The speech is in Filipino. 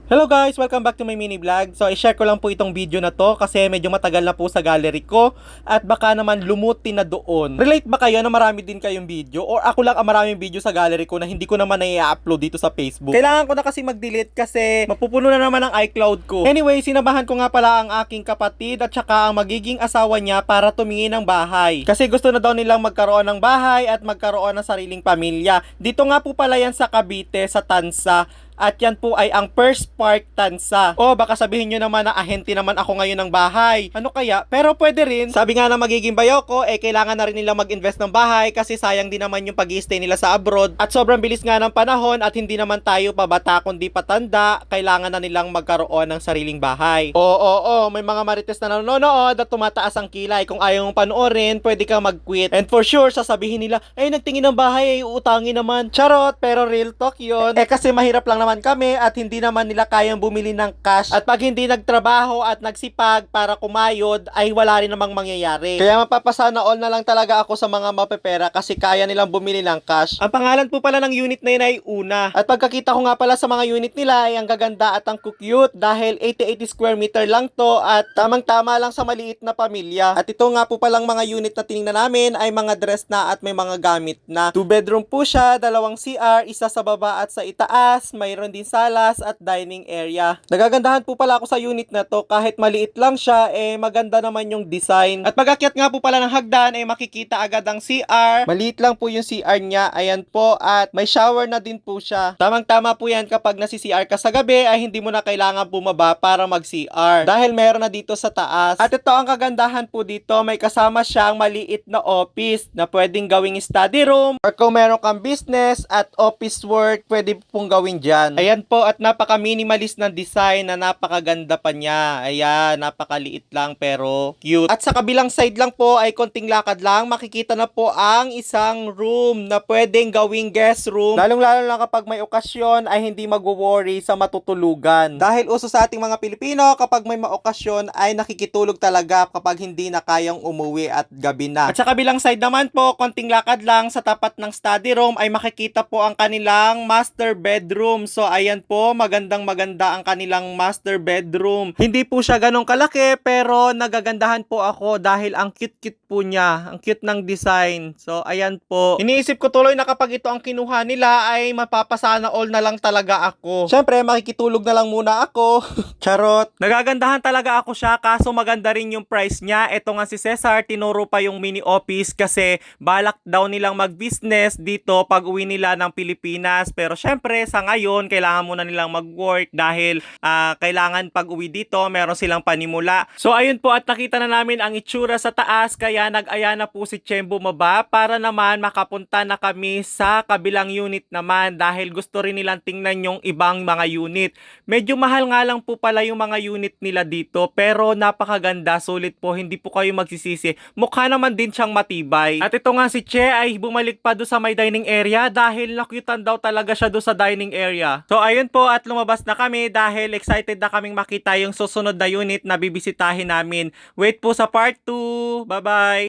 Hello guys! Welcome back to my mini vlog. So i-share ko lang po itong video na to kasi medyo matagal na po sa gallery ko at baka naman lumuti na doon. Relate ba kayo na marami din kayong video or ako lang ang maraming video sa gallery ko na hindi ko naman na-i-upload dito sa Facebook? Kailangan ko na kasi mag-delete kasi mapupuno na naman ang iCloud ko. Anyway, sinabahan ko nga pala ang aking kapatid at saka ang magiging asawa niya para tumingin ng bahay. Kasi gusto na daw nilang magkaroon ng bahay at magkaroon ng sariling pamilya. Dito nga po pala yan sa Cavite, sa Tansa. At yan po ay ang First Park Tansa. O baka sabihin nyo naman na ahente naman ako ngayon ng bahay. Ano kaya? Pero pwede rin. Sabi nga na magiging bayaw ko, kailangan na rin nila mag-invest ng bahay kasi sayang din naman yung pag-i-stay nila sa abroad. At sobrang bilis nga ng panahon at hindi naman tayo pabata kundi patanda. Kailangan na nilang magkaroon ng sariling bahay. Oo, may mga marites na nanonood at tumataas ang kilay. Kung ayaw mong panoorin, pwede kang mag-quit. And for sure, sasabihin nila, nagtingin ng bahay, utangin naman. Charot, pero real talk yun. Kasi mahirap lang naman kami at hindi naman nila kayang bumili ng cash at pag hindi nagtrabaho at nagsipag para kumayod ay wala rin namang mangyayari. Kaya mapapasana all na lang talaga ako sa mga mapepera kasi kaya nilang bumili ng cash. Ang pangalan po pala ng unit na yun ay Una. At pagkakita ko nga pala sa mga unit nila ay ang gaganda at ang cute dahil 80 square meter lang to at tamang-tama lang sa maliit na pamilya. At ito nga po palang mga unit na tiningnan namin ay mga dress na at may mga gamit na. 2 bedroom po siya, 2 CR, isa sa baba at sa itaas, mayroon din salas at dining area. Nagagandahan po pala ako sa unit na to kahit maliit lang siya maganda naman yung design. At pag-akyat nga po pala ng hagdan makikita agad ang CR. Maliit lang po yung CR niya, ayan po at may shower na din po siya. Tamang-tama po yan kapag nasi-CR ka sa gabi ay hindi mo na kailangan bumaba para mag-CR dahil meron na dito sa taas. At ito ang kagandahan po dito, may kasama siyang maliit na office na pwedeng gawing study room or kung meron kang business at office work, pwede pong gawin dyan. Ayan po at napaka-minimalist ng design na napakaganda pa niya. Ayan, napakaliit lang pero cute. At sa kabilang side lang po ay konting lakad lang, makikita na po ang isang room na pwedeng gawing guest room. Lalong-lalo lang kapag may okasyon ay hindi magwo-worry sa matutulugan. Dahil uso sa ating mga Pilipino, kapag may maokasyon ay nakikitulog talaga kapag hindi na kayang umuwi at gabi na. At sa kabilang side naman po, konting lakad lang sa tapat ng study room ay makikita po ang kanilang master bedroom. So ayan po, magandang-maganda ang kanilang master bedroom. Hindi po siya ganong kalaki pero nagagandahan po ako dahil ang cute-cute po niya. Ang cute ng design. So ayan po. Iniisip ko tuloy na kapag ito ang kinuha nila ay mapapasana all na lang talaga ako. Syempre, makikitulog na lang muna ako. Charot. Nagagandahan talaga ako siya kaso maganda rin yung price niya. Ito nga si Cesar, tinuro pa yung mini office kasi balak daw nilang mag-business dito pag uwi nila ng Pilipinas. Pero syempre, sa ngayon, kailangan muna nilang mag-work dahil kailangan pag uwi dito, meron silang panimula. So ayun po at nakita na namin ang itsura sa taas kaya nag-aya na po si Chiem bumaba para naman makapunta na kami sa kabilang unit naman dahil gusto rin nilang tingnan yung ibang mga unit. Medyo mahal nga lang po pala yung mga unit nila dito pero napakaganda, sulit po, hindi po kayo magsisisi. Mukha naman din siyang matibay. At ito nga si Che ay bumalik pa doon sa may dining area dahil nakyutan daw talaga siya doon sa dining area. So ayun po at lumabas na kami dahil excited na kaming makita yung susunod na unit na bibisitahin namin. Wait po sa part 2. Bye bye!